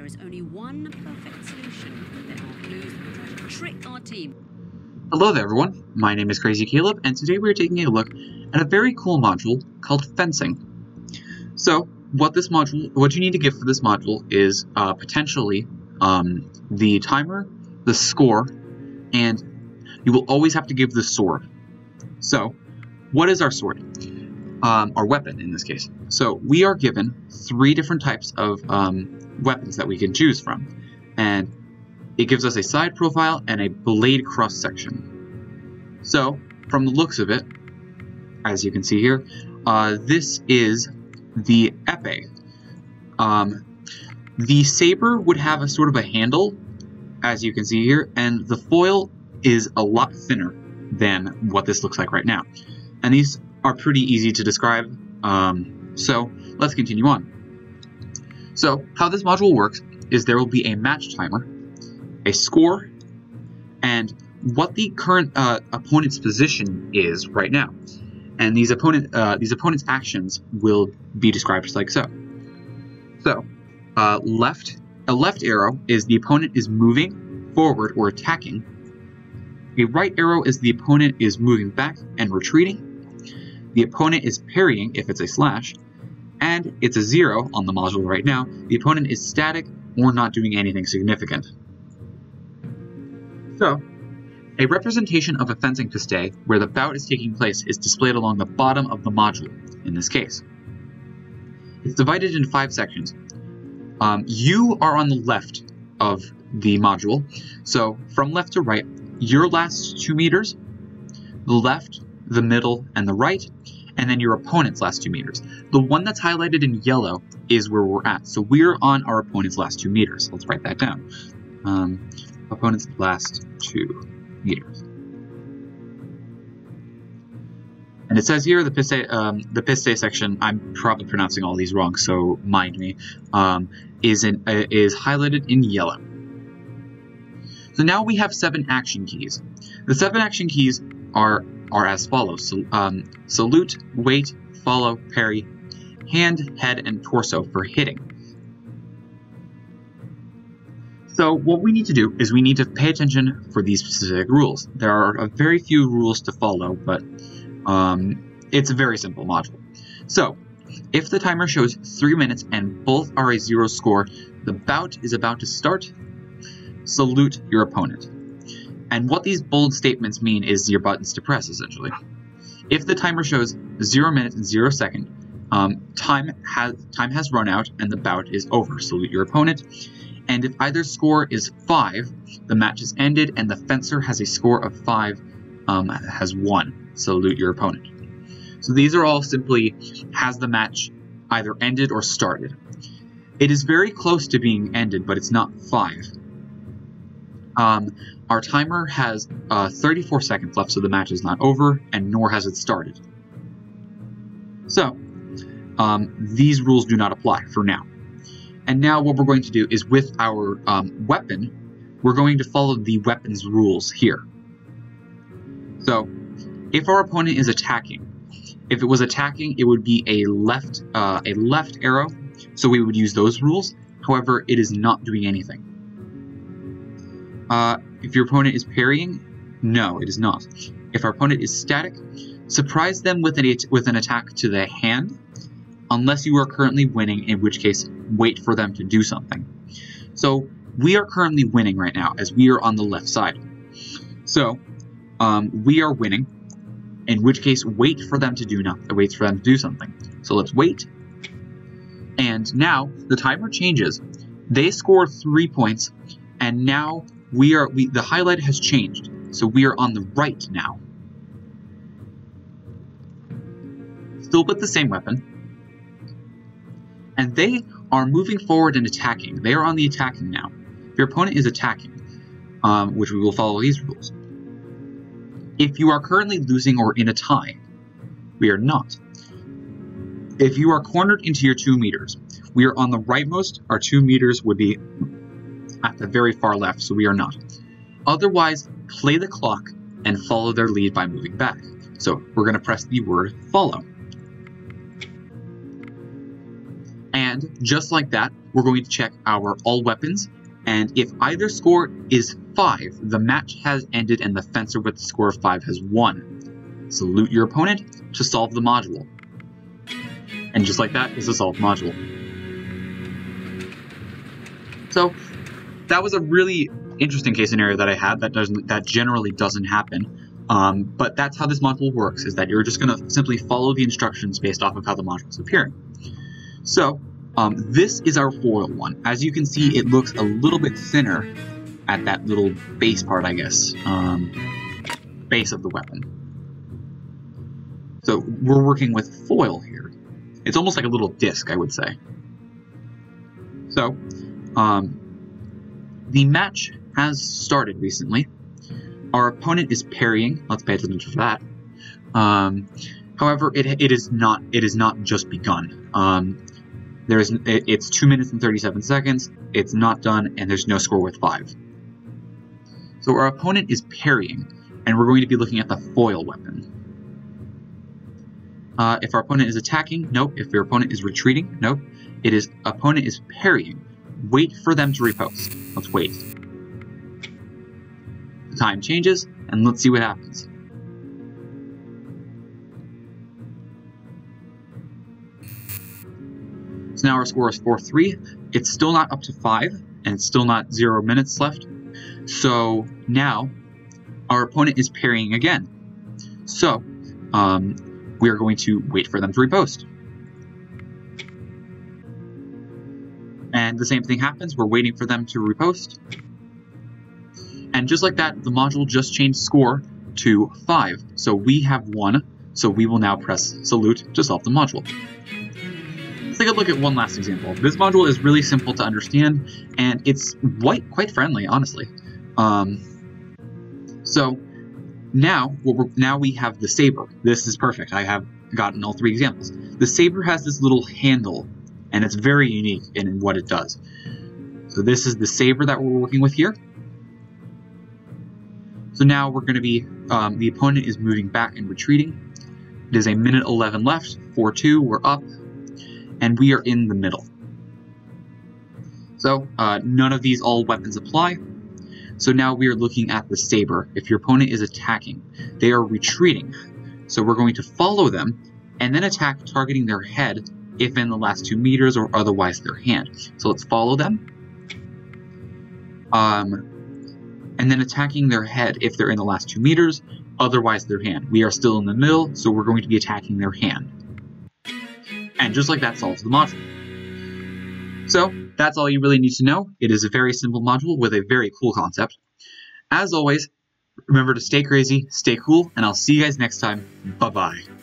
is only one perfect solution. There are clues that will try to trick our team. Hello there everyone, my name is Crazy Caleb, and today we are taking a look at a very cool module called fencing. So, what you need to give for this module is potentially the timer, the score, and you will always have to give the sword. So, what is our sword? Our weapon in this case. So, we are given 3 different types of weapons that we can choose from, and it gives us a side profile and a blade cross section. So, from the looks of it, as you can see here, this is the épée. The saber would have a sort of a handle, as you can see here, and the foil is a lot thinner than what this looks like right now. And these are pretty easy to describe, so let's continue on. So, how this module works is there will be a match timer, a score, and what the current opponent's position is right now. And these opponent's actions will be described just like so. So, a left arrow is the opponent is moving forward or attacking. A right arrow is the opponent is moving back and retreating. The opponent is parrying if it's a slash. And it's a 0 on the module right now. The opponent is static or not doing anything significant. So, a representation of a fencing piste where the bout is taking place is displayed along the bottom of the module, in this case. It's divided into 5 sections. You are on the left of the module, so from left to right, your last 2 meters, the left, the middle, and the right, and then your opponent's last 2 meters. The one that's highlighted in yellow is where we're at, so we're on our opponent's last 2 meters. Let's write that down. Opponent's last 2 meters. And it says here the piste section, I'm probably pronouncing all these wrong, so mind me, is highlighted in yellow. So now we have 7 action keys. The 7 action keys are as follows. Salute, wait, follow, parry, hand, head, and torso for hitting. So what we need to do is we need to pay attention for these specific rules. There are very few rules to follow, but it's a very simple module. So, if the timer shows 3 minutes and both are a 0 score, the bout is about to start. Salute your opponent. And what these bold statements mean is your buttons to press, essentially. If the timer shows 0 minutes and 0 seconds, time has run out and the bout is over. Salute your opponent. And if either score is 5, the match is ended, and the fencer has a score of 5, has won. Salute your opponent. So these are all simply, has the match either ended or started. It is very close to being ended, but it's not 5. Our timer has 34 seconds left, so the match is not over, and nor has it started. So, these rules do not apply for now. And now what we're going to do is with our weapon, we're going to follow the weapon's rules here. So, if our opponent is attacking, if it was attacking, it would be a left arrow, so we would use those rules. However, it is not doing anything. If your opponent is parrying, no, it is not. If our opponent is static, surprise them with an attack to the hand, unless you are currently winning, in which case, wait for them to do something. So, we are currently winning right now, as we are on the left side. So, we are winning, in which case, wait for them to do something. So let's wait. And now, the timer changes. They score 3 points, and now the highlight has changed. So we are on the right now. Still with the same weapon. And they are moving forward and attacking. They are on the attacking now. If your opponent is attacking, which we will follow these rules. If you are currently losing or in a tie, we are not. If you are cornered into your 2 meters, we are on the rightmost, our 2 meters would be at the very far left, so we are not. Otherwise, play the clock and follow their lead by moving back. So we're going to press the word follow. And just like that, we're going to check our all weapons, and if either score is 5, the match has ended and the fencer with the score of 5 has won. Salute your opponent to solve the module. And just like that is a solved module. So that was a really interesting case scenario that I had that generally doesn't happen. But that's how this module works, is that you're just going to simply follow the instructions based off of how the module is appearing. So this is our foil one. As you can see, it looks a little bit thinner at that little base part, I guess, base of the weapon. So we're working with foil here. It's almost like a little disc, I would say. So the match has started recently. Our opponent is parrying. Let's pay attention to that. However, it is not just begun. It's 2 minutes and 37 seconds. It's not done, and there's no score with 5. So our opponent is parrying, and we're going to be looking at the foil weapon. If our opponent is attacking, nope. If your opponent is retreating, nope. Opponent is parrying. Wait for them to riposte. Let's wait. The time changes, and let's see what happens. So now our score is 4-3. It's still not up to 5, and it's still not 0 minutes left. So now our opponent is parrying again. So we are going to wait for them to riposte. And the same thing happens. We're waiting for them to riposte. And just like that, the module just changed score to 5. So we have won. So we will now press salute to solve the module. Let's take a look at one last example. This module is really simple to understand, and it's quite friendly, honestly. So now we have the Saber. This is perfect. I have gotten all 3 examples. The Saber has this little handle, and it's very unique in what it does. So this is the Saber that we're working with here. So now we're going to be, the opponent is moving back and retreating. It is 1 minute 11 left, 4-2, we're up, and we are in the middle. So none of these all weapons apply. So now we are looking at the Saber. If your opponent is attacking, they are retreating. So we're going to follow them and then attack, targeting their head if in the last 2 meters or otherwise their hand. So let's follow them. And then attacking their head if they're in the last 2 meters, otherwise their hand. We are still in the middle, so we're going to be attacking their hand. And just like that solves the module. So that's all you really need to know. It is a very simple module with a very cool concept. As always, remember to stay crazy, stay cool, and I'll see you guys next time. Bye-bye.